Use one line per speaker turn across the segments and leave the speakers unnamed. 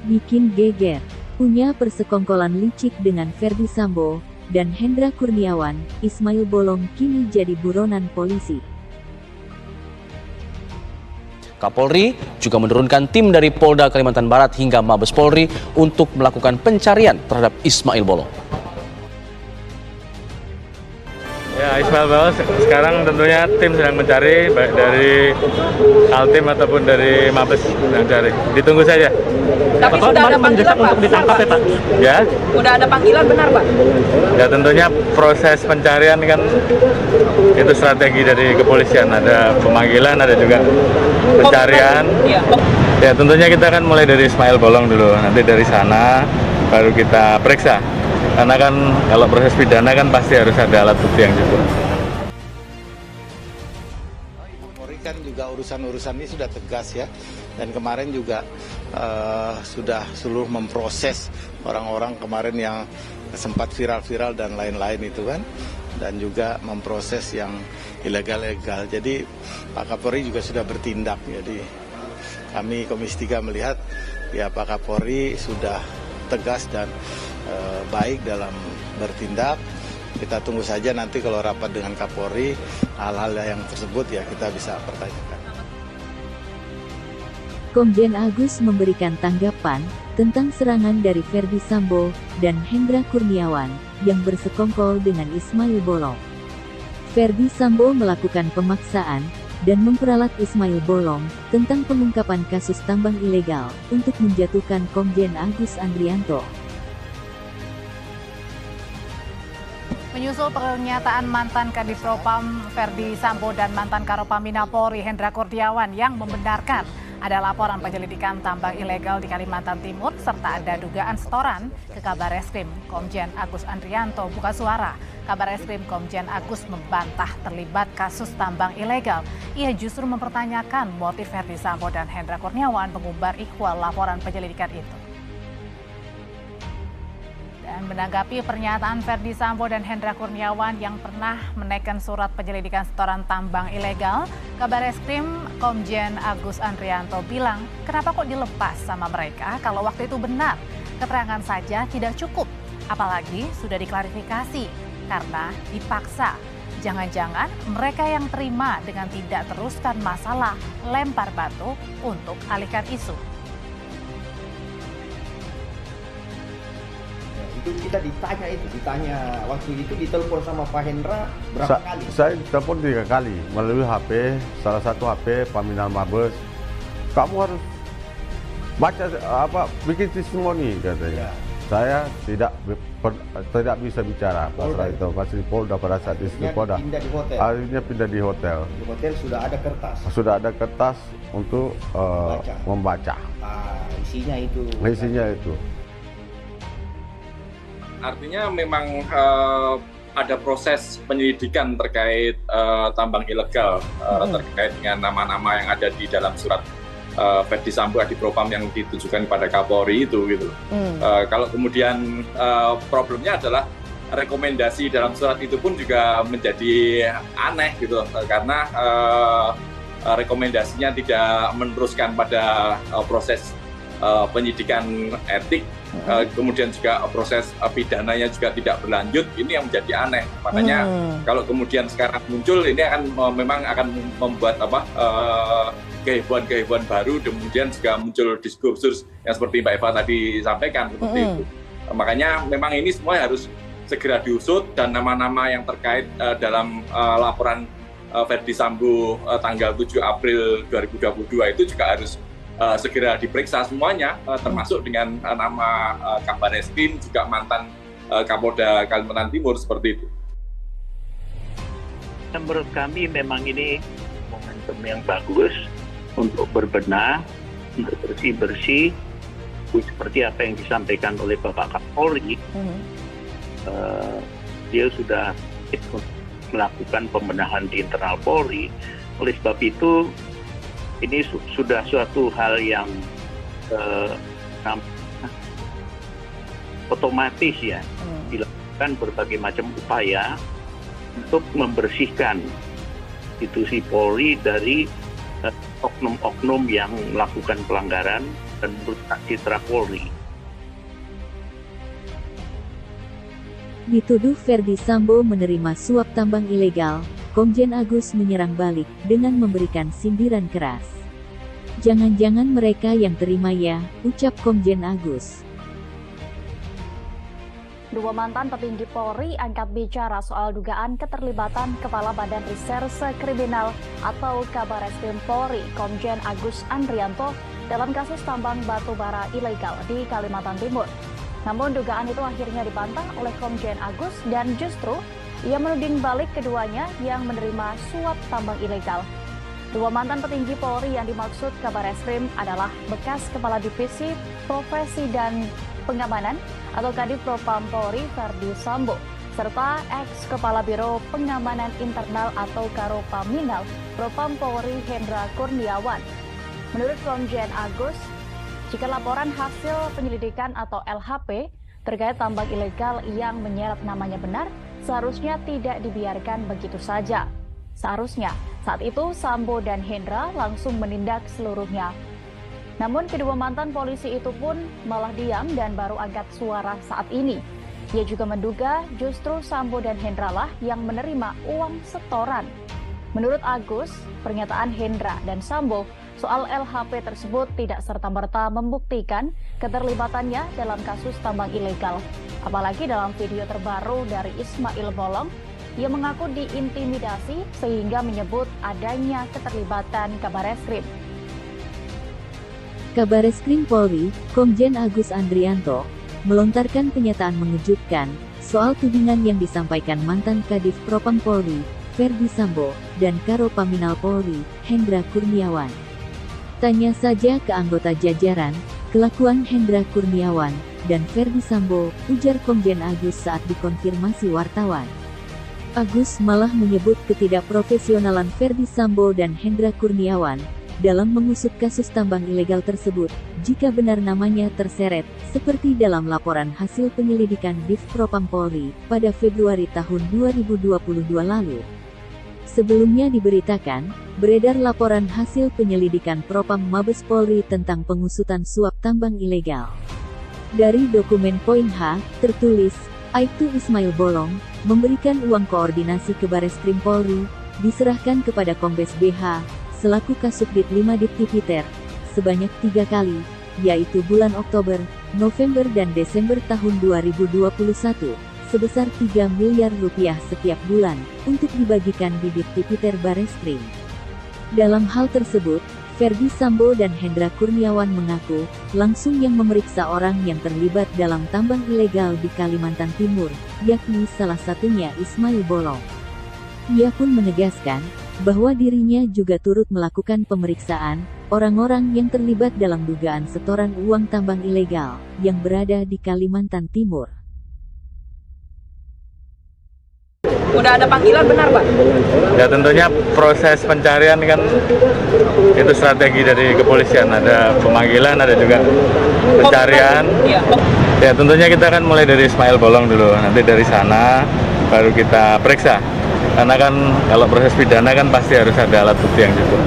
bikin geger. Punya persekongkolan licik dengan Ferdy Sambo dan Hendra Kurniawan, Ismail Bolong kini jadi buronan polisi.
Kapolri juga menurunkan tim dari Polda Kalimantan Barat hingga Mabes Polri untuk melakukan pencarian terhadap Ismail Bolong.
Ya, Ismail Bolong sekarang tentunya tim sedang mencari, baik dari Kaltim ataupun dari Mabes sedang mencari. Ditunggu saja.
Tapi sudah ada panggilan, Pak? Untuk ditangkap ya, Pak?
Ya?
Sudah ada panggilan, benar, Pak?
Ya, tentunya proses pencarian kan itu strategi dari kepolisian. Ada pemanggilan, ada juga pencarian. Ya, tentunya kita akan mulai dari Ismail Bolong dulu. Nanti dari sana baru kita periksa. Karena kan kalau proses pidana kan pasti harus ada alat bukti yang cukup.
Polri kan juga urusan-urusan ini sudah tegas ya, dan kemarin juga sudah seluruh memproses orang-orang kemarin yang sempat viral-viral dan lain-lain itu kan, dan juga memproses yang ilegal-legal. Jadi Pak Kapolri juga sudah bertindak. Jadi kami Komisi 3 melihat ya Pak Kapolri sudah tegas dan baik dalam bertindak. Kita tunggu saja nanti kalau rapat dengan Kapolri, hal-hal yang tersebut ya kita bisa pertanyakan.
Komjen Agus memberikan tanggapan tentang serangan dari Ferdy Sambo dan Hendra Kurniawan yang bersekongkol dengan Ismail Bolong. Ferdy Sambo melakukan pemaksaan dan memperalat Ismail Bolong tentang pengungkapan kasus tambang ilegal untuk menjatuhkan Komjen Agus Andrianto.
Menyusul pernyataan mantan Kadif Propam Ferdy Sambo dan mantan Karopaminal Polri Hendra Kurniawan yang membenarkan ada laporan penyelidikan tambang ilegal di Kalimantan Timur serta ada dugaan setoran ke Kabareskrim, Komjen Agus Andrianto buka suara. Kabareskrim Komjen Agus membantah terlibat kasus tambang ilegal. Ia justru mempertanyakan motif Ferdy Sambo dan Hendra Kurniawan mengumbar ikhwal laporan penyelidikan itu. Dan menanggapi pernyataan Ferdy Sambo dan Hendra Kurniawan yang pernah menaikkan surat penyelidikan setoran tambang ilegal, Kabareskrim Komjen Agus Andrianto bilang, kenapa kok dilepas sama mereka kalau waktu itu benar? Keterangan saja tidak cukup, apalagi sudah diklarifikasi karena dipaksa. Jangan-jangan mereka yang terima dengan tidak teruskan masalah lempar batu untuk alihkan isu.
Itu kita ditanya waktu itu ditelepon sama Pak Hendra berapa kali?
Saya telepon 3 kali melalui HP, salah satu HP Paminal Mabes. Kamu harus baca bikin testimoni katanya. Saya tidak bisa bicara masalah itu. Masih Polda pada saat itu Polda. Akhirnya pindah di hotel.
Di hotel sudah ada kertas.
Sudah ada kertas untuk membaca.
Isinya itu.
Artinya memang ada proses penyelidikan terkait tambang ilegal, terkait dengan nama-nama yang ada di dalam surat Ferdy Sambo Adipropam yang ditujukan pada Kapolri itu gitu. Kalau kemudian problemnya adalah rekomendasi dalam surat itu pun juga menjadi aneh gitu, karena rekomendasinya tidak meneruskan pada proses penyidikan etik, kemudian juga proses pidananya juga tidak berlanjut. Ini yang menjadi aneh. Makanya kalau kemudian sekarang muncul, ini memang akan membuat kehebohan-kehebohan baru, kemudian juga muncul diskursus yang seperti Mbak Eva tadi sampaikan seperti itu. Makanya memang ini semua harus segera diusut, dan nama-nama yang terkait dalam laporan Ferdy Sambo tanggal 7 April 2022 itu juga harus segera diperiksa semuanya, termasuk dengan nama Kabareskrim, juga mantan Kapolda Kalimantan Timur seperti itu.
Menurut kami memang ini momentum yang bagus untuk berbenah, bersih-bersih, seperti apa yang disampaikan oleh Bapak Kapolri. Dia sudah melakukan pembenahan di internal Polri. Oleh sebab itu, ini sudah suatu hal yang otomatis ya, dilakukan berbagai macam upaya untuk membersihkan institusi Polri dari oknum-oknum yang melakukan pelanggaran dan merusak citra Polri.
Dituduh Ferdi Sambo menerima suap tambang ilegal, Komjen Agus menyerang balik dengan memberikan sindiran keras. Jangan-jangan mereka yang terima ya, ucap Komjen Agus.
Dua mantan petinggi Polri angkat bicara soal dugaan keterlibatan Kepala Badan Reserse Kriminal atau Kabareskrim Polri, Komjen Agus Andrianto, dalam kasus tambang batu bara ilegal di Kalimantan Timur. Namun dugaan itu akhirnya dibantah oleh Komjen Agus dan justru ia menuding balik keduanya yang menerima suap tambang ilegal. Dua mantan petinggi Polri yang dimaksud Kabareskrim adalah bekas Kepala Divisi Profesi dan Pengamanan atau Kadif Propam Polri Ferdi Sambo, serta ex-Kepala Biro Pengamanan Internal atau Karopaminal Propam Polri Hendra Kurniawan. Menurut Komjen Agus, jika laporan hasil penyelidikan atau LHP terkait tambang ilegal yang menyeret namanya benar, seharusnya tidak dibiarkan begitu saja. Seharusnya saat itu Sambo dan Hendra langsung menindak seluruhnya. Namun kedua mantan polisi itu pun malah diam dan baru angkat suara saat ini. Ia juga menduga justru Sambo dan Hendra lah yang menerima uang setoran. Menurut Agus, pernyataan Hendra dan Sambo soal LHP tersebut tidak serta-merta membuktikan keterlibatannya dalam kasus tambang ilegal. Apalagi dalam video terbaru dari Ismail Bolong, ia mengaku diintimidasi sehingga menyebut adanya keterlibatan Kabareskrim.
Kabareskrim Polri, Komjen Agus Andrianto, melontarkan pernyataan mengejutkan soal tudingan yang disampaikan mantan Kadif Propam Polri, Ferdi Sambo, dan Karopaminal Polri, Hendra Kurniawan. Tanya saja ke anggota jajaran, kelakuan Hendra Kurniawan, dan Ferdi Sambo, ujar Komjen Agus saat dikonfirmasi wartawan. Agus malah menyebut ketidakprofesionalan Ferdi Sambo dan Hendra Kurniawan dalam mengusut kasus tambang ilegal tersebut, jika benar namanya terseret, seperti dalam laporan hasil penyelidikan Div Propam Polri pada Februari tahun 2022 lalu. Sebelumnya diberitakan, beredar laporan hasil penyelidikan Propam Mabes Polri tentang pengusutan suap tambang ilegal. Dari dokumen poin H, tertulis, Aibtu Ismail Bolong, memberikan uang koordinasi ke Bareskrim Polri, diserahkan kepada Kombes BH, selaku Kasubdit 5 Diptipiter, sebanyak 3 kali, yaitu bulan Oktober, November dan Desember tahun 2021. Sebesar 3 miliar rupiah setiap bulan, untuk dibagikan di Diptipiter Bareskrim. Dalam hal tersebut, Ferdi Sambo dan Hendra Kurniawan mengaku, langsung yang memeriksa orang yang terlibat dalam tambang ilegal di Kalimantan Timur, yakni salah satunya Ismail Bolong. Ia pun menegaskan, bahwa dirinya juga turut melakukan pemeriksaan, orang-orang yang terlibat dalam dugaan setoran uang tambang ilegal, yang berada di Kalimantan Timur.
Udah ada panggilan benar, Pak?
Ya tentunya proses pencarian kan itu strategi dari kepolisian, ada pemanggilan, ada juga pencarian. Ya tentunya kita akan mulai dari Ismail Bolong dulu, nanti dari sana baru kita periksa. Karena kan kalau proses pidana kan pasti harus ada alat bukti yang cukup.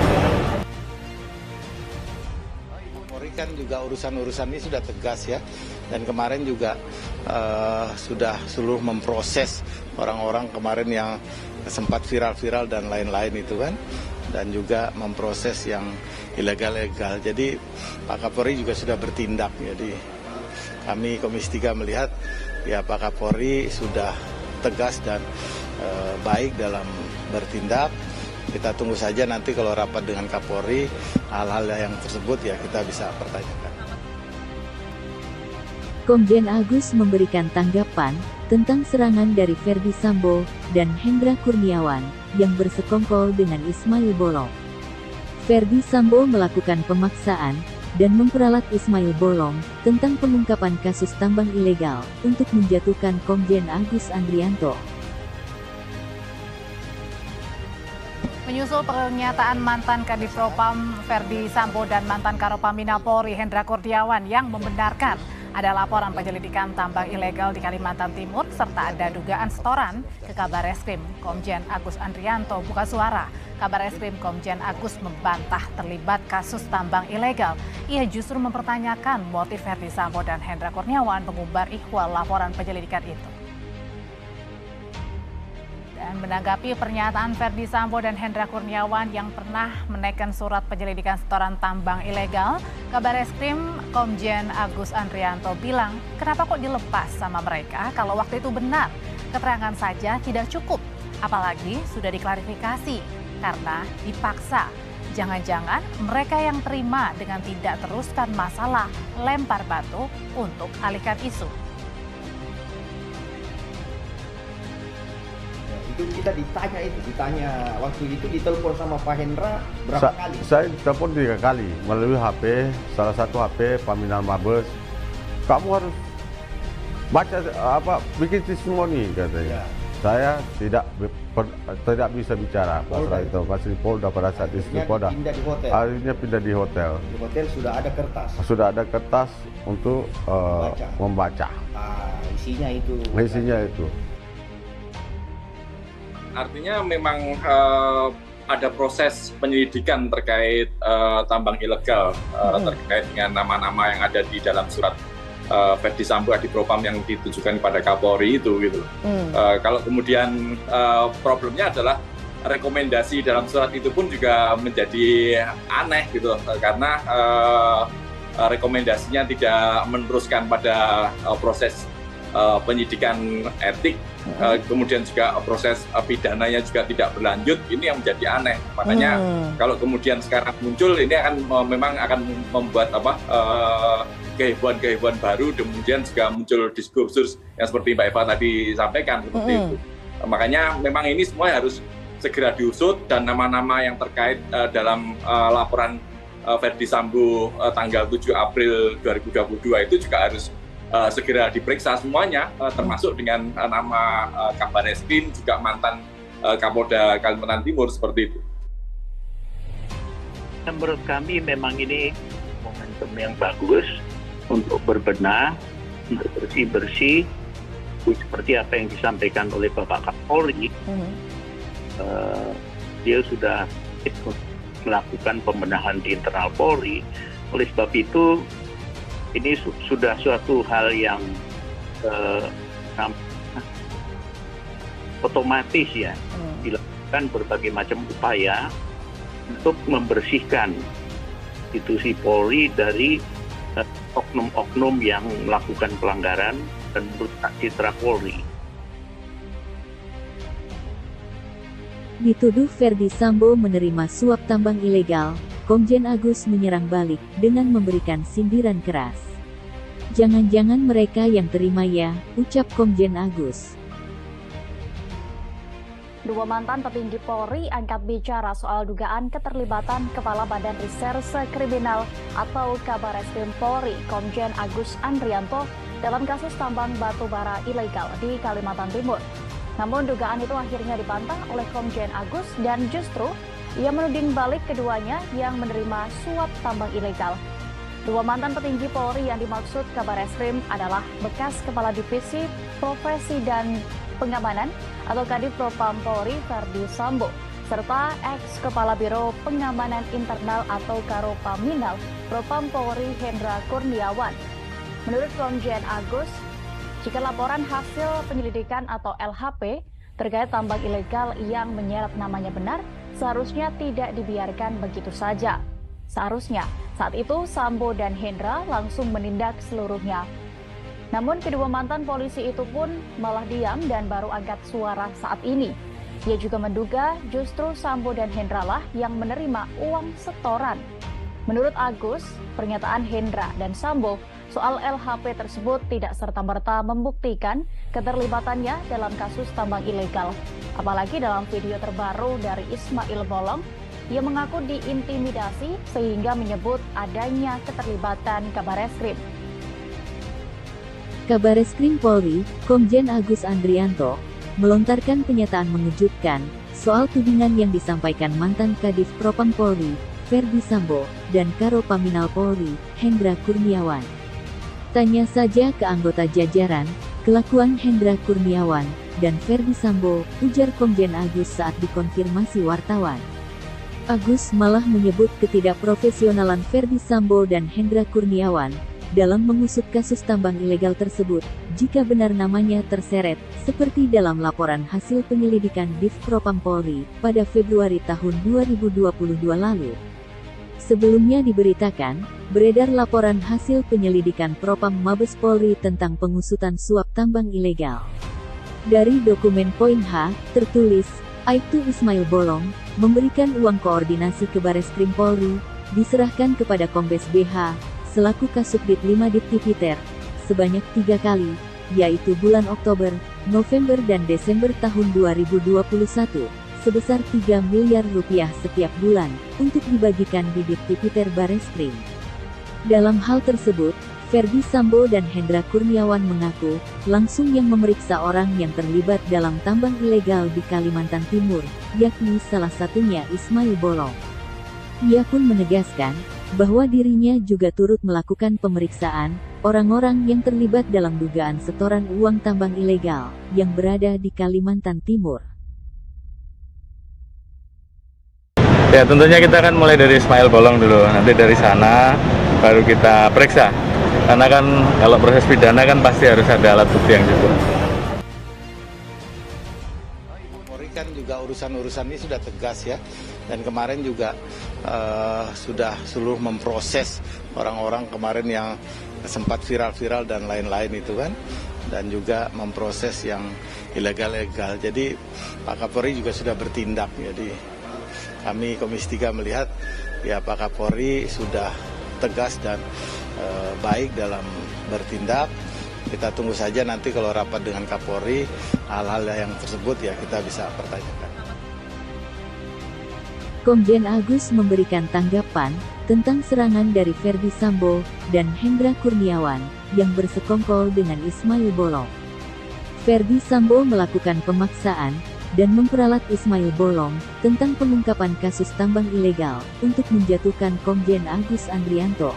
Polri kan juga urusan-urusan ini sudah tegas ya, dan kemarin juga sudah seluruh memproses orang-orang kemarin yang sempat viral-viral dan lain-lain itu kan, dan juga memproses yang ilegal-legal. Jadi Pak Kapolri juga sudah bertindak. Jadi kami Komisi 3 melihat ya Pak Kapolri sudah tegas dan baik dalam bertindak. Kita tunggu saja nanti kalau rapat dengan Kapolri, hal-hal yang tersebut ya kita bisa pertanyakan.
Komjen Agus memberikan tanggapan tentang serangan dari Ferdi Sambo dan Hendra Kurniawan yang bersekongkol dengan Ismail Bolong. Ferdi Sambo melakukan pemaksaan dan memperalat Ismail Bolong tentang pengungkapan kasus tambang ilegal untuk menjatuhkan Komjen Agus Andrianto.
Menyusul pernyataan mantan Kadif Propam Ferdi Sambo dan mantan Karopaminal Polri Hendra Kurniawan yang membenarkan Ada laporan penyelidikan tambang ilegal di Kalimantan Timur serta ada dugaan setoran ke Kabareskrim. Komjen Agus Andrianto buka suara. Kabareskrim Komjen Agus membantah terlibat kasus tambang ilegal. Ia justru mempertanyakan motif Ferdi Sambo dan Hendra Kurniawan mengumbar ikhwal laporan penyelidikan itu. Dan menanggapi pernyataan Ferdi Sambo dan Hendra Kurniawan yang pernah menaikkan surat penyelidikan setoran tambang ilegal, Kabareskrim Komjen Agus Andrianto bilang, kenapa kok dilepas sama mereka kalau waktu itu benar? Keterangan saja tidak cukup, apalagi sudah diklarifikasi karena dipaksa. Jangan-jangan mereka yang terima dengan tidak teruskan masalah lempar batu untuk alihkan isu.
Itu kita ditanya waktu itu ditelepon sama Pak Hendra berapa kali?
Saya telepon 3 kali melalui HP, salah satu HP Paminal Mabes. Kamu harus baca bikin testimoni katanya. Saya tidak bisa bicara masalah itu. Masih Polda pada saat itu Polda. Akhirnya pindah di hotel.
Di hotel sudah ada kertas.
Sudah ada kertas untuk membaca.
Isinya itu.
Artinya memang ada proses penyelidikan terkait tambang ilegal, terkait dengan nama-nama yang ada di dalam surat Ferdi Sambo Adi Propam yang ditujukan kepada Kapolri itu gitu. Kalau kemudian problemnya adalah rekomendasi dalam surat itu pun juga menjadi aneh gitu, karena rekomendasinya tidak meneruskan pada proses penyidikan etik, kemudian juga proses pidananya juga tidak berlanjut. Ini yang menjadi aneh. Makanya kalau kemudian sekarang muncul, ini memang akan membuat kehebohan-kehebohan baru, kemudian juga muncul diskursus yang seperti Mbak Eva tadi sampaikan seperti itu. Makanya memang ini semua harus segera diusut, dan nama-nama yang terkait dalam laporan Ferdi Sambo tanggal 7 April 2022 itu juga harus segera diperiksa semuanya, termasuk dengan nama Kabareskrim, juga mantan Kapolda Kalimantan Timur seperti itu.
Menurut kami memang ini momentum yang bagus untuk berbenah, untuk bersih-bersih, seperti apa yang disampaikan oleh Bapak Kapolri. Dia sudah melakukan pembenahan di internal Polri. Oleh sebab itu, ini sudah suatu hal yang otomatis ya, dilakukan berbagai macam upaya untuk membersihkan institusi Polri dari oknum-oknum yang melakukan pelanggaran dan merusak citra Polri.
Dituduh Ferdi Sambo menerima suap tambang ilegal, Komjen Agus menyerang balik dengan memberikan sindiran keras. Jangan-jangan mereka yang terima ya, ucap Komjen Agus.
Dua mantan petinggi Polri angkat bicara soal dugaan keterlibatan Kepala Badan Reserse Kriminal atau Kabareskrim Polri, Komjen Agus Andrianto, dalam kasus tambang batu bara ilegal di Kalimantan Timur. Namun dugaan itu akhirnya dibantah oleh Komjen Agus dan justru ia menuding balik keduanya yang menerima suap tambang ilegal. Dua mantan petinggi Polri yang dimaksud Kabareskrim adalah bekas Kepala Divisi Profesi dan Pengamanan atau Kadif Propam Polri Ferdi Sambo, serta ex-Kepala Biro Pengamanan Internal atau Karopaminal Propam Polri Hendra Kurniawan. Menurut Komjen Agus, jika laporan hasil penyelidikan atau LHP terkait tambang ilegal yang menyeret namanya benar, seharusnya tidak dibiarkan begitu saja. Seharusnya saat itu Sambo dan Hendra langsung menindak seluruhnya. Namun kedua mantan polisi itu pun malah diam dan baru angkat suara saat ini. Ia juga menduga justru Sambo dan Hendra lah yang menerima uang setoran. Menurut Agus, pernyataan Hendra dan Sambo soal LHP tersebut tidak serta-merta membuktikan keterlibatannya dalam kasus tambang ilegal. Apalagi dalam video terbaru dari Ismail Bolong, ia mengaku diintimidasi sehingga menyebut adanya keterlibatan Kabareskrim.
Kabareskrim Polri, Komjen Agus Andrianto, melontarkan pernyataan mengejutkan soal tudingan yang disampaikan mantan Kadif Propam Polri, Ferdi Sambo, dan Karopaminal Polri, Hendra Kurniawan. Tanya saja ke anggota jajaran, kelakuan Hendra Kurniawan dan Ferdi Sambo, ujar Komjen Agus saat dikonfirmasi wartawan. Agus malah menyebut ketidakprofesionalan Ferdi Sambo dan Hendra Kurniawan dalam mengusut kasus tambang ilegal tersebut, jika benar namanya terseret, seperti dalam laporan hasil penyelidikan Div Propam Polri pada Februari tahun 2022 lalu. Sebelumnya diberitakan, beredar laporan hasil penyelidikan Propam Mabes Polri tentang pengusutan suap tambang ilegal. Dari dokumen poin H, tertulis, Aibtu Ismail Bolong, memberikan uang koordinasi ke Bareskrim Polri, diserahkan kepada Kombes BH, selaku Kasubdit 5 Ditipiter, sebanyak 3 kali, yaitu bulan Oktober, November dan Desember tahun 2021. Sebesar 3 miliar rupiah setiap bulan, untuk dibagikan di Ditipiter Bareskrim. Dalam hal tersebut, Ferdi Sambo dan Hendra Kurniawan mengaku, langsung yang memeriksa orang yang terlibat dalam tambang ilegal di Kalimantan Timur, yakni salah satunya Ismail Bolong. Ia pun menegaskan, bahwa dirinya juga turut melakukan pemeriksaan, orang-orang yang terlibat dalam dugaan setoran uang tambang ilegal, yang berada di Kalimantan Timur.
Ya tentunya kita akan mulai dari Ismail Bolong dulu, nanti dari sana baru kita periksa. Karena kan kalau proses pidana kan pasti harus ada alat bukti yang cukup.
Polri kan juga urusan-urusan ini sudah tegas ya, dan kemarin juga sudah seluruh memproses orang-orang kemarin yang sempat viral-viral dan lain-lain itu kan, dan juga memproses yang ilegal-legal. Jadi Pak Kapolri juga sudah bertindak. Jadi kami Komisi 3 melihat ya Pak Kapolri sudah tegas dan baik dalam bertindak. Kita tunggu saja nanti kalau rapat dengan Kapolri, hal-hal yang tersebut ya kita bisa pertanyakan.
Komjen Agus memberikan tanggapan tentang serangan dari Ferdi Sambo dan Hendra Kurniawan yang bersekongkol dengan Ismail Bolong. Ferdi Sambo melakukan pemaksaan dan memperalat Ismail Bolong tentang pengungkapan kasus tambang ilegal untuk menjatuhkan Komjen Agus Andrianto.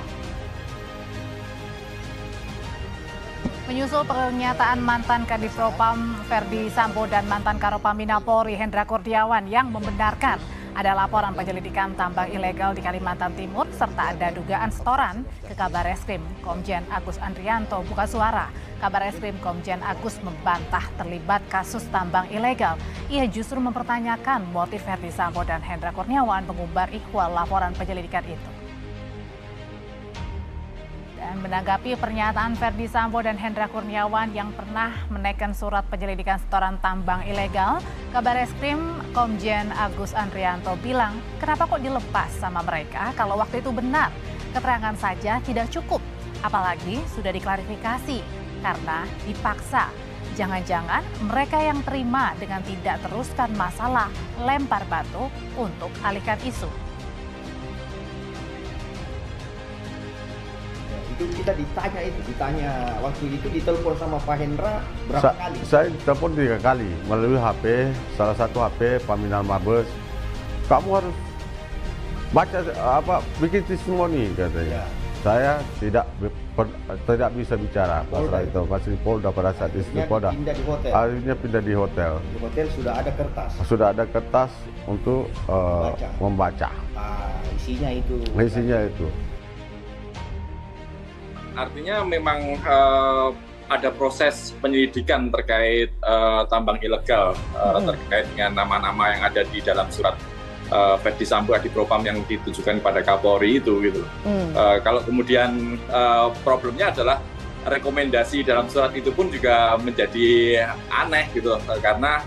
Menyusul pernyataan mantan Kadif Propam Ferdi Sambo dan mantan Karopaminal Polri Hendra Kurniawan yang membenarkan ada laporan penyelidikan tambang ilegal di Kalimantan Timur serta ada dugaan setoran ke Kabareskrim, Komjen Agus Andrianto buka suara. Kabareskrim Komjen Agus membantah terlibat kasus tambang ilegal. Ia justru mempertanyakan motif Ferdi Sambo dan Hendra Kurniawan mengumbar ikhwal laporan penyelidikan itu. Dan menanggapi pernyataan Ferdi Sambo dan Hendra Kurniawan yang pernah menaikkan surat penyelidikan setoran tambang ilegal, Kabareskrim Komjen Agus Andrianto bilang, kenapa kok dilepas sama mereka kalau waktu itu benar? Keterangan saja tidak cukup, apalagi sudah diklarifikasi karena dipaksa. Jangan-jangan mereka yang terima dengan tidak teruskan masalah, lempar batu untuk alihkan isu.
Itu kita ditanya waktu itu ditelepon sama Pak Hendra berapa kali?
Saya telepon 3 kali melalui HP, salah satu HP Paminal Mabes. Kamu harus baca bikin testimoni katanya. Saya tidak bisa bicara pasal itu, masih Polda pada saat itu Polda. Akhirnya pindah di hotel.
Di hotel sudah ada kertas.
Sudah ada kertas untuk membaca.
Isinya itu.
Isinya itu.
Artinya memang ada proses penyelidikan terkait tambang ilegal, terkait dengan nama-nama yang ada di dalam surat Ferdi Sambo Kadif Propam yang ditujukan kepada Kapolri itu gitu. Kalau kemudian problemnya adalah rekomendasi dalam surat itu pun juga menjadi aneh gitu, karena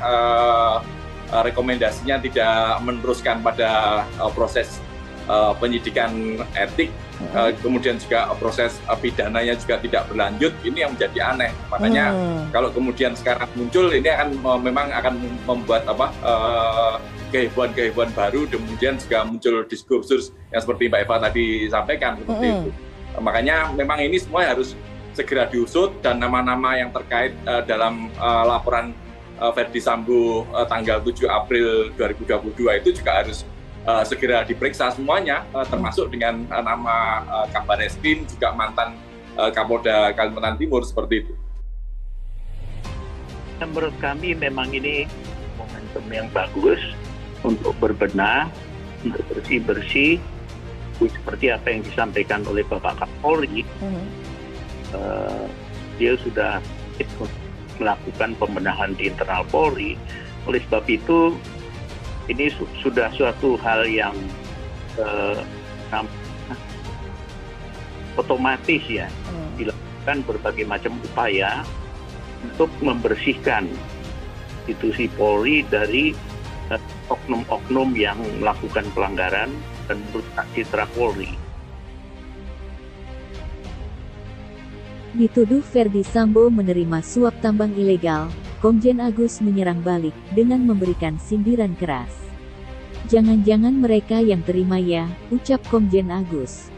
rekomendasinya tidak meneruskan pada proses penyidikan etik, kemudian juga proses pidananya juga tidak berlanjut. Ini yang menjadi aneh. Makanya kalau kemudian sekarang muncul, ini memang akan membuat kehebohan-kehebohan baru, kemudian juga muncul diskursus yang seperti Mbak Eva tadi sampaikan seperti itu. Makanya memang ini semua harus segera diusut, dan nama-nama yang terkait dalam laporan Ferdi Sambo tanggal 7 April 2022 itu juga harus segera diperiksa semuanya, termasuk dengan nama Kabareskrim, juga mantan Kapolda Kalimantan Timur seperti itu.
Menurut kami memang ini momentum yang bagus untuk berbenah, untuk bersih-bersih, seperti apa yang disampaikan oleh Bapak Kapolri. Dia sudah melakukan pembenahan di internal Polri. Oleh sebab itu, ini sudah suatu hal yang otomatis ya, dilakukan berbagai macam upaya untuk membersihkan institusi Polri dari oknum-oknum yang melakukan pelanggaran dan merusak citra Polri.
Dituduh Ferdi Sambo menerima suap tambang ilegal, Komjen Agus menyerang balik dengan memberikan sindiran keras. Jangan-jangan mereka yang terima ya, ucap Komjen Agus.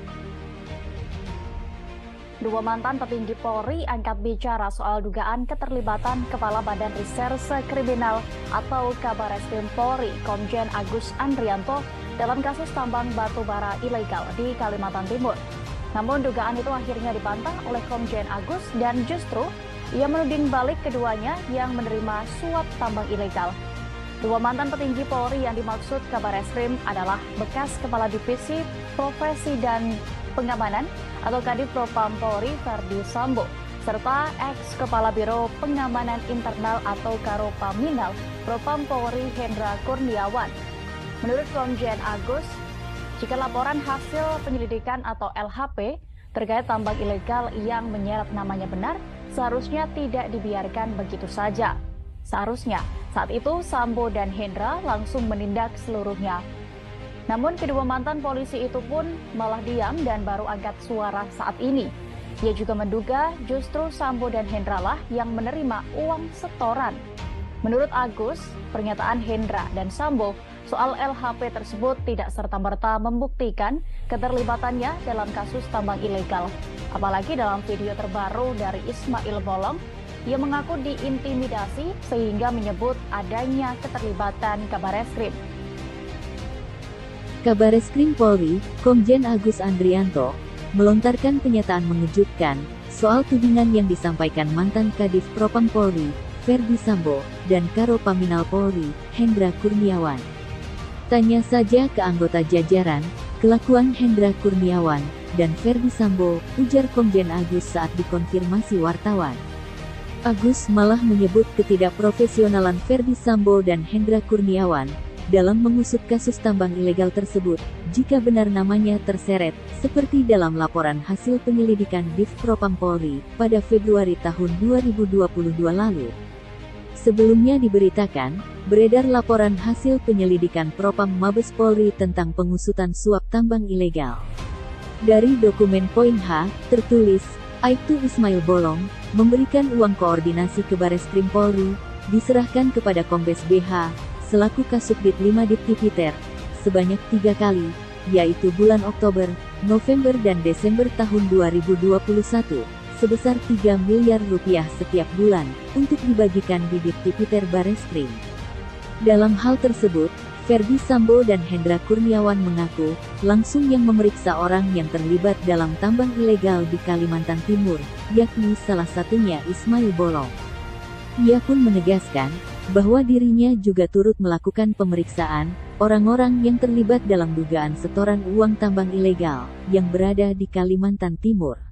Dua mantan petinggi Polri angkat bicara soal dugaan keterlibatan Kepala Badan Reserse Kriminal atau Kabareskrim Polri, Komjen Agus Andrianto, dalam kasus tambang batu bara ilegal di Kalimantan Timur. Namun dugaan itu akhirnya dibantah oleh Komjen Agus dan justru ia menuding balik keduanya yang menerima suap tambang ilegal. Dua mantan petinggi Polri yang dimaksud Kabareskrim adalah bekas Kepala Divisi Profesi dan Pengamanan atau Kadif Propam Polri Ferdi Sambo, serta ex-Kepala Biro Pengamanan Internal atau Karopaminal Propam Polri Hendra Kurniawan. Menurut Komjen Agus, jika laporan hasil penyelidikan atau LHP terkait tambang ilegal yang menyeret namanya benar, seharusnya tidak dibiarkan begitu saja. Seharusnya saat itu Sambo dan Hendra langsung menindak seluruhnya. Namun kedua mantan polisi itu pun malah diam dan baru angkat suara saat ini. Ia juga menduga justru Sambo dan Hendra lah yang menerima uang setoran. Menurut Agus, pernyataan Hendra dan Sambo soal LHP tersebut tidak serta-merta membuktikan keterlibatannya dalam kasus tambang ilegal. Apalagi dalam video terbaru dari Ismail Bolong, ia mengaku diintimidasi sehingga menyebut adanya keterlibatan Kabareskrim.
Kabareskrim Polri, Komjen Agus Andrianto, melontarkan pernyataan mengejutkan soal tudingan yang disampaikan mantan Kadif Propam Polri, Ferdi Sambo, dan Karopaminal Polri, Hendra Kurniawan. Tanya saja ke anggota jajaran, kelakuan Hendra Kurniawan dan Ferdi Sambo, ujar Komjen Agus saat dikonfirmasi wartawan. Agus malah menyebut ketidakprofesionalan Ferdi Sambo dan Hendra Kurniawan dalam mengusut kasus tambang ilegal tersebut, jika benar namanya terseret, seperti dalam laporan hasil penyelidikan Div Propam Polri pada Februari tahun 2022 lalu. Sebelumnya diberitakan, beredar laporan hasil penyelidikan Propam Mabes Polri tentang pengusutan suap tambang ilegal. Dari dokumen poin H, tertulis, Aibtu Ismail Bolong, memberikan uang koordinasi ke Bareskrim Polri, diserahkan kepada Kombes BH, selaku Kasubdit 5 Ditipiter, sebanyak 3 kali, yaitu bulan Oktober, November dan Desember tahun 2021. Sebesar 3 miliar rupiah setiap bulan, untuk dibagikan di Ditipiter Bareskrim. Dalam hal tersebut, Ferdi Sambo dan Hendra Kurniawan mengaku, langsung yang memeriksa orang yang terlibat dalam tambang ilegal di Kalimantan Timur, yakni salah satunya Ismail Bolong. Ia pun menegaskan, bahwa dirinya juga turut melakukan pemeriksaan, orang-orang yang terlibat dalam dugaan setoran uang tambang ilegal, yang berada di Kalimantan Timur.